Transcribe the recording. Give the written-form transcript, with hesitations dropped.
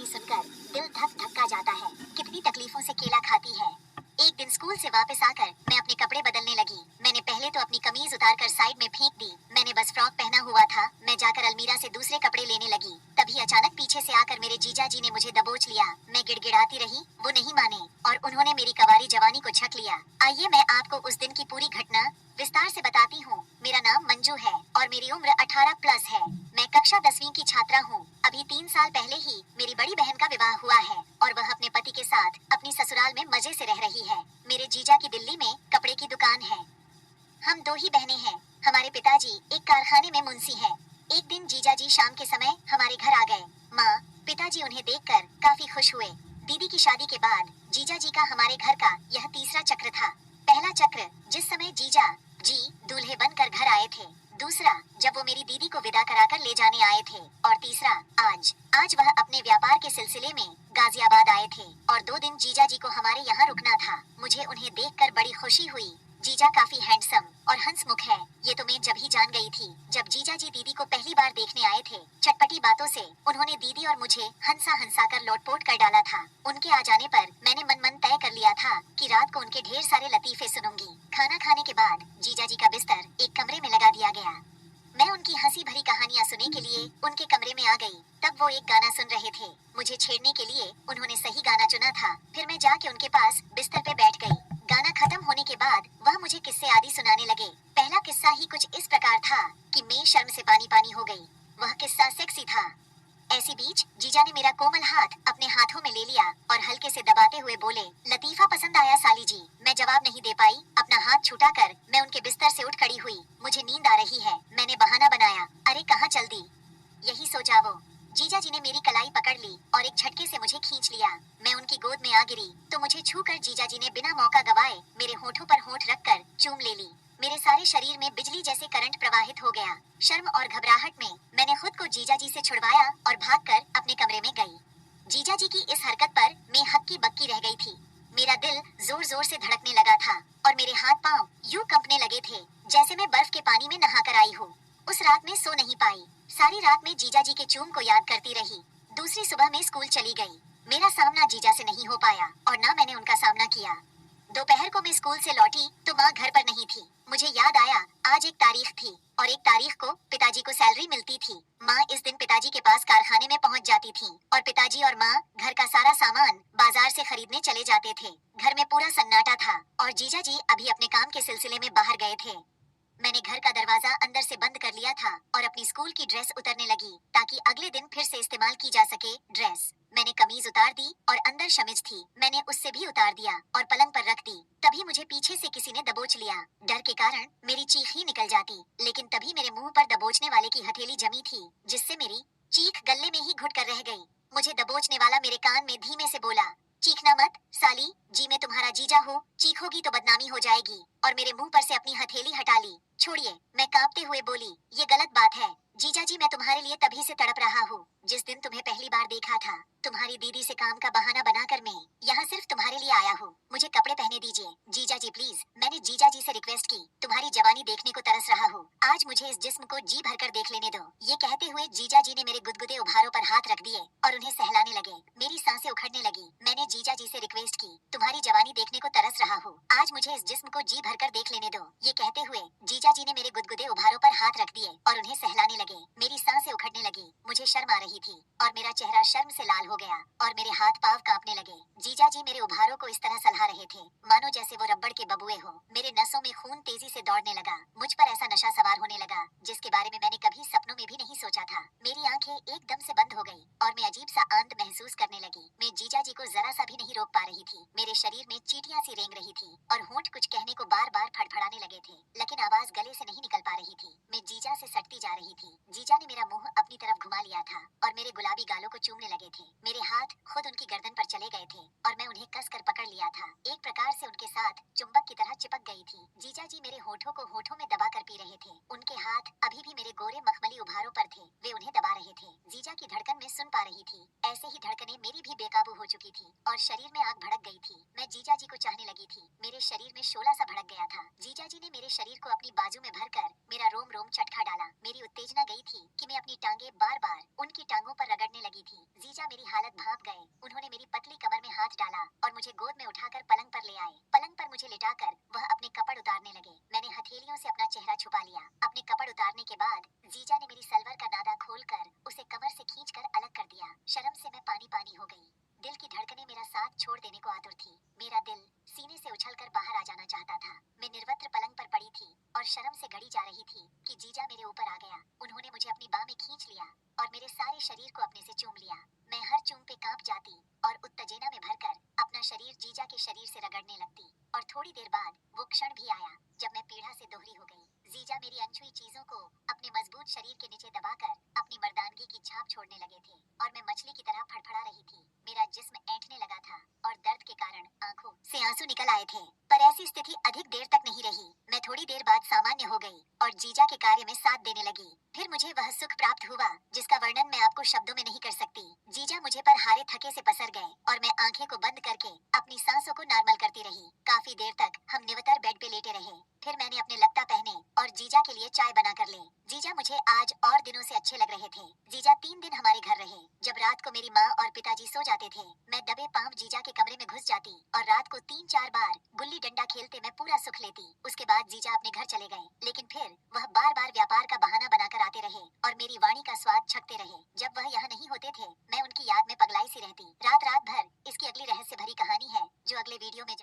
सुनकर दिल धक धक्का जाता है। कितनी तकलीफों से केला खाती है। एक दिन स्कूल से वापस आकर मैं अपने कपड़े बदलने लगी। मैंने पहले तो अपनी कमीज उतारकर साइड में फेंक दी। मैंने बस फ्रॉक पहना हुआ था। मैं जाकर अलमीरा से दूसरे कपड़े लेने लगी। तभी अचानक पीछे से आकर मेरे जीजा जी ने मुझे दबोच लिया। मैं गिड़गिड़ाती रही, वो नहीं माने और उन्होंने मेरी कवारी जवानी को छक लिया। आइए मैं आपको उस दिन की पूरी घटना विस्तार से बताती हूँ। मेरा नाम मंजू है और मेरी उम्र 18 प्लस है। मैं कक्षा 10वीं की छात्रा हूँ। अभी 3 साल पहले ही मेरी बड़ी बहन का विवाह हुआ है और वह अपने पति के साथ अपनी ससुराल में मजे से रह रही है। मेरे जीजा की दिल्ली में कपड़े की दुकान है। हम 2 ही बहनें हैं। हमारे पिताजी एक कारखाने में मुंशी हैं। एक दिन जीजा जी शाम के समय हमारे घर आ गए। माँ, पिताजी उन्हें देखकर काफी खुश हुए। दीदी की शादी के बाद जीजा जी का हमारे घर का यह तीसरा चक्र था। पहला चक्र जिस समय जीजा जी दूल्हे बनकर घर आए थे, दूसरा जब वो मेरी दीदी को विदा कराकर ले जाने आए थे, और तीसरा आज वह अपने व्यापार के सिलसिले में गाजियाबाद आए थे और 2 दिन जीजा जी को हमारे यहाँ रुकना था। मुझे उन्हें देखकर बड़ी खुशी हुई। जीजा काफी हैंडसम और हंसमुख है, ये तो मैं जब ही जान गई थी। जब जीजा जी दीदी को पहली बार देखने आए थे, चटपटी बातों से उन्होंने दीदी और मुझे हंसा हंसा कर लोटपोट कर डाला था। उनके आ जाने पर मैंने मन तय कर लिया था कि रात को उनके ढेर सारे लतीफे सुनूंगी। खाना खाने के बाद जीजा जी का बिस्तर एक कमरे में लगा दिया गया। मैं उनकी हंसी भरी कहानियां सुनने के लिए उनके कमरे में आ गई। तब वो एक गाना सुन रहे थे। मुझे छेड़ने के लिए उन्होंने सही गाना चुना था। फिर मैं जाके उनके पास बिस्तर पे बैठ गई। गाना खत्म होने के बाद वह मुझे किस्से आदि सुनाने लगे। पहला किस्सा ही कुछ इस प्रकार था कि मैं शर्म से पानी पानी हो गई। वह किस्सा सेक्सी था। ऐसी बीच जीजा ने मेरा कोमल हाथ अपने हाथों में ले लिया और हल्के से दबाते हुए बोले, लतीफा पसंद आया साली जी। मैं जवाब नहीं दे पाई। अपना हाथ छुटाकर मैं उनके बिस्तर से उठ खड़ी हुई। मुझे नींद आ रही है। मैंने बहाना बनाया, अरे कहाँ चल दी, यही सो जाओ। जीजा जी ने मेरी कलाई पकड़ ली और एक झटके से मुझे खींच लिया। मैं उनकी गोद में आ गिरी तो मुझे छूकर जीजा जी ने बिना मौका गवाए मेरे होठों पर होठ रखकर चूम ले ली। मेरे सारे शरीर में बिजली जैसे करंट प्रवाहित हो गया। शर्म और घबराहट में मैंने खुद को जीजा जी से छुड़वाया और भागकर अपने कमरे में गई। जीजा जी की इस हरकत पर मैं हक्की बक्की रह गई थी। मेरा दिल जोर जोर से धड़कने लगा था और मेरे हाथ पांव यूं कंपने लगे थे जैसे मैं बर्फ के पानी में नहाकर आई हूँ। उस रात में सो नहीं पाई। सारी रात में जीजा जी के चूम को याद करती रही। दूसरी सुबह में स्कूल चली गई। मेरा सामना जीजा से नहीं हो पाया और ना मैंने उनका सामना किया। दोपहर को मैं स्कूल से लौटी तो माँ घर पर नहीं थी। मुझे याद आया आज एक तारीख थी और एक तारीख को पिताजी को सैलरी मिलती थी। माँ इस दिन पिताजी के पास कारखाने में पहुँच जाती थी और पिताजी और माँ घर का सारा सामान बाजार से खरीदने चले जाते थे। घर में पूरा सन्नाटा था और जीजा जी अभी अपने काम के सिलसिले में बाहर गए थे। मैंने घर का दरवाजा अंदर से बंद कर लिया था और अपनी स्कूल की ड्रेस उतरने लगी ताकि अगले दिन फिर से इस्तेमाल की जा सके ड्रेस। मैंने कमीज उतार दी और अंदर शमीज थी, मैंने उससे भी उतार दिया और पलंग पर रख दी। तभी मुझे पीछे से किसी ने दबोच लिया। डर के कारण मेरी चीख ही निकल जाती, लेकिन तभी मेरे मुंह पर दबोचने वाले की हथेली जमी थी जिससे मेरी चीख गले में ही घुट कर रह गई। मुझे दबोचने वाला मेरे कान में धीमे से बोला, चीखना मत साली जी, मैं तुम्हारा जीजा हूँ, चीखोगी तो बदनामी हो जाएगी। और मेरे मुंह पर से अपनी हथेली हटा ली। छोड़िए, मैं कांपते हुए बोली, ये गलत बात है जीजा जी, मैं तुम्हारे लिए तभी से तड़प रहा हूँ जिस दिन तुम्हें पहली बार देखा था। तुम्हारी दीदी से काम का बहाना बनाकर मैं यहाँ सिर्फ तुम्हारे लिए आया हूँ। मुझे कपड़े पहने दीजिए जीजा जी प्लीज। मैंने जीजा जी से रिक्वेस्ट की, तुम्हारी जवानी देखने को तरस रहा हूँ, आज मुझे इस जिस्म को जी भरकर देख लेने दो। ये कहते हुए जीजा जी ने मेरे गुदगुदे उभारों पर हाथ रख दिए और उन्हें सहलाने लगे। मेरी सांसें उखड़ने लगी। मैंने जीजा जी से रिक्वेस्ट की, तुम्हारी जवानी देखने को तरस रहा हूँ, आज मुझे इस जिस्म को जी भरकर देख लेने दो। ये कहते हुए जीजा जी ने मेरे गुदगुदे उभारों पर हाथ रख दिए और उन्हें सहलाने लगे। मेरी सांसें उखड़ने लगी। मुझे शर्म आ रही थी और मेरा चेहरा शर्म से लाल हो गया और मेरे हाथ पांव कांपने लगे। जीजा जी मेरे उभारों को इस तरह सलहा रहे थे मानो जैसे वो रबड़ के बबुए हो। मेरे नसों में खून तेजी से दौड़ने लगा। मुझ पर ऐसा नशा सवार होने लगा जिसके बारे में मैंने कभी सपनों में भी नहीं सोचा था। मेरी आंखें एकदम से बंद हो गई और मैं अजीब सा आनंद महसूस करने लगी। मैं जीजा जी को जरा सा भी नहीं रोक पा रही थी। मेरे शरीर में चींटियां सी रेंग रही थी और होंठ कुछ कहने को बार बार फड़फड़ाने लगे थे, लेकिन आवाज गले से नहीं निकल पा रही थी। मैं जीजा से सटती जा रही थी। जीजा ने मेरा मुंह अपनी तरफ घुमा लिया था और मेरे गुलाबी गालों को चूमने लगे थे। मेरे हाथ खुद उनकी गर्दन पर चले गए थे और मैं उन्हें कस कर पकड़ लिया था। एक प्रकार से उनके साथ चुंबक की तरह चिपक गई थी। जीजा जी मेरे होठों को होठों में दबा कर पी रहे थे। उनके हाथ अभी भी मेरे गोरे मखमली उभारों पर थे, वे उन्हें दबा रहे थे। जीजा की धड़कन मैं सुन पा रही थी। ऐसे ही धड़कनें मेरी भी बेकाबू हो चुकी थी और शरीर में आग भड़क गई थी। मैं जीजा जी को चाहने लगी थी। मेरे शरीर में शोला सा भड़क गया था। जीजा जी ने मेरे शरीर को अपनी बाजू में भरकर मेरा रोम रोम चटखा डाला। मेरी उत्तेजना उत्तेजना गई थी कि मैं अपनी टांगे बार बार उनकी टांगों पर रगड़ने लगी थी। जीजा मेरी हालत भांप गए। उन्होंने मेरी पतली कमर में हाथ डाला और मुझे गोद में उठाकर पलंग पर ले आए। पलंग पर मुझे लिटाकर वह अपने कपड़ उतारने लगे। मैंने हथेलियों से अपना चेहरा छुपा लिया। अपने कपड़ उतारने के बाद जीजा ने मेरी सलवार का नादा खोलकर उसे कमर से खींचकर अलग कर दिया। शर्म से मैं पानी पानी हो गई। दिल की धड़कनें मेरा साथ छोड़ देने को आतुर थी। मेरा दिल सीने से उछलकर बाहर आ जाना चाहता था। मैं निर्वस्त्र पलंग पर पड़ी थी और शर्म से गड़ी जा रही थी कि जीजा मेरे ऊपर आ गया। उन्होंने मुझे अपनी बाह में खींच लिया और मेरे सारे शरीर को अपने से चूम लिया। मैं हर चूम पे कांप जाती और उत्तेजना में भरकर अपना शरीर जीजा के शरीर से रगड़ने लगती। और थोड़ी देर बाद वो क्षण भी आया जब मैं पीढ़ा से दोहरी हो गई। जीजा मेरी अनछुई चीजों को अपने मजबूत शरीर के नीचे दबाकर अपनी मर्दानगी की छाप छोड़ने लगे थे और मैं मछली की तरह फड़फड़ा रही थी। मेरा जिस्म ऐंठने लगा था और दर्द के कारण आंखों से आंसू निकल आए थे। पर ऐसी स्थिति अधिक देर तक नहीं रही। मैं थोड़ी देर बाद सामान्य हो गई और जीजा के कार्य में साथ देने लगी। फिर मुझे वह सुख प्राप्त हुआ जिसका वर्णन मैं आपको शब्दों में नहीं कर सकती। जीजा मुझे पर हारे थके से पसर गए और मैं आंखें को बंद करके अपनी सांसों को नॉर्मल करती रही। काफी देर तक हम निवतर बेड पे लेटे रहे। फिर मैंने अपने लत्ता पहने और जीजा के लिए चाय बना कर ले। जीजा मुझे आज और दिनों से अच्छे लग रहे थे। जीजा 3 दिन हमारे घर रहे। जब रात को मेरी माँ और पिताजी सो जाते थे, मैं दबे पांव जीजा के कमरे में घुस जाती और रात को 3-4 बार गुल्ली डंडा खेलते मैं पूरा सुख लेती। उसके बाद जीजा अपने घर चले गए, लेकिन फिर वह बार बार व्यापार का बहाना बनाकर आते रहे और मेरी वाणी का स्वाद छकते रहे। जब वह यहाँ नहीं होते थे, मैं उनकी याद में पगलाई सी रहती। रात रात भर। इसकी अगली रहस्य भरी कहानी है जो अगले वीडियो में